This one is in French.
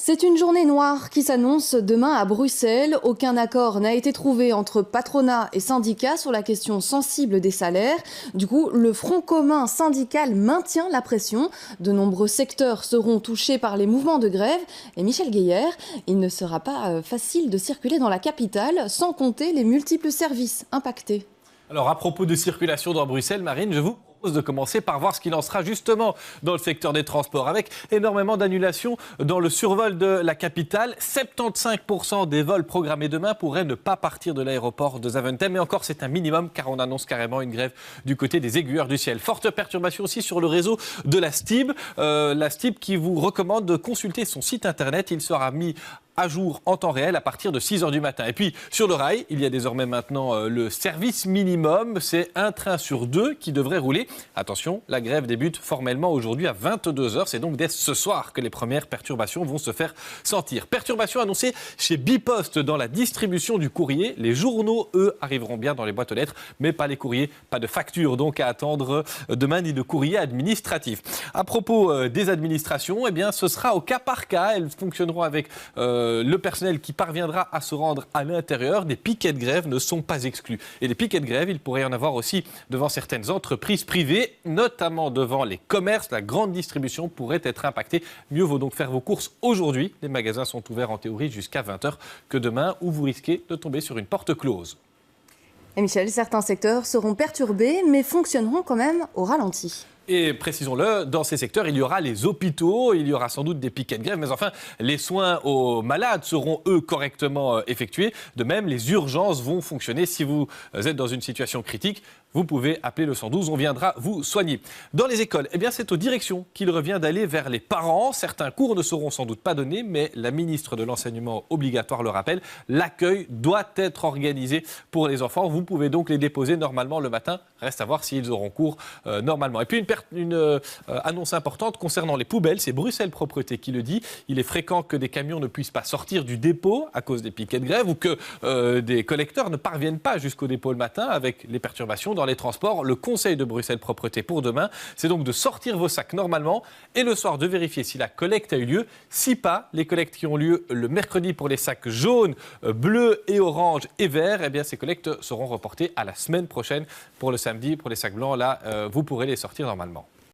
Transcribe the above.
C'est une journée noire qui s'annonce demain à Bruxelles. Aucun accord n'a été trouvé entre patronat et syndicats sur la question sensible des salaires. Du coup, le Front commun syndical maintient la pression. De nombreux secteurs seront touchés par les mouvements de grève. Et Michel Guéhière, il ne sera pas facile de circuler dans la capitale sans compter les multiples services impactés. Alors à propos de circulation dans Bruxelles, Marine, je vous propose de commencer par voir ce qu'il en sera justement dans le secteur des transports, avec énormément d'annulations dans le survol de la capitale. 75% des vols programmés demain pourraient ne pas partir de l'aéroport de Zaventem. Et encore, c'est un minimum car on annonce carrément une grève du côté des aiguilleurs du ciel. Forte perturbation aussi sur le réseau de la STIB. La STIB qui vous recommande de consulter son site internet. Il sera mis à jour en temps réel à partir de 6h du matin. Et puis, sur le rail, il y a désormais maintenant le service minimum. C'est un train sur deux qui devrait rouler. Attention, la grève débute formellement aujourd'hui à 22h. C'est donc dès ce soir que les premières perturbations vont se faire sentir. Perturbations annoncées chez Bipost dans la distribution du courrier. Les journaux, eux, arriveront bien dans les boîtes aux lettres, mais pas les courriers, pas de facture donc à attendre demain, ni de courrier administratif. À propos des administrations, eh bien, ce sera au cas par cas. Elles fonctionneront avec le personnel qui parviendra à se rendre à l'intérieur. Des piquets de grève ne sont pas exclus. Et des piquets de grève, il pourrait y en avoir aussi devant certaines entreprises privées, notamment devant les commerces. La grande distribution pourrait être impactée. Mieux vaut donc faire vos courses aujourd'hui. Les magasins sont ouverts en théorie jusqu'à 20h que demain, où vous risquez de tomber sur une porte close. Et Michel, certains secteurs seront perturbés, mais fonctionneront quand même au ralenti. Et précisons-le, dans ces secteurs, il y aura les hôpitaux, il y aura sans doute des piquets de grève, mais enfin, les soins aux malades seront, eux, correctement effectués. De même, les urgences vont fonctionner. Si vous êtes dans une situation critique, vous pouvez appeler le 112, on viendra vous soigner. Dans les écoles, eh bien, c'est aux directions qu'il revient d'aller vers les parents. Certains cours ne seront sans doute pas donnés, mais la ministre de l'enseignement obligatoire le rappelle, l'accueil doit être organisé pour les enfants. Vous pouvez donc les déposer normalement le matin. Reste à voir s'ils auront cours normalement. Et puis une annonce importante concernant les poubelles, c'est Bruxelles Propreté qui le dit. Il est fréquent que des camions ne puissent pas sortir du dépôt à cause des piquets de grève ou que des collecteurs ne parviennent pas jusqu'au dépôt le matin avec les perturbations dans les transports. Le conseil de Bruxelles Propreté pour demain, c'est donc de sortir vos sacs normalement et le soir de vérifier si la collecte a eu lieu. Si pas, les collectes qui ont lieu le mercredi pour les sacs jaunes, bleus et oranges et verts, eh bien ces collectes seront reportées à la semaine prochaine pour le samedi. Pour les sacs blancs, là, vous pourrez les sortir normalement.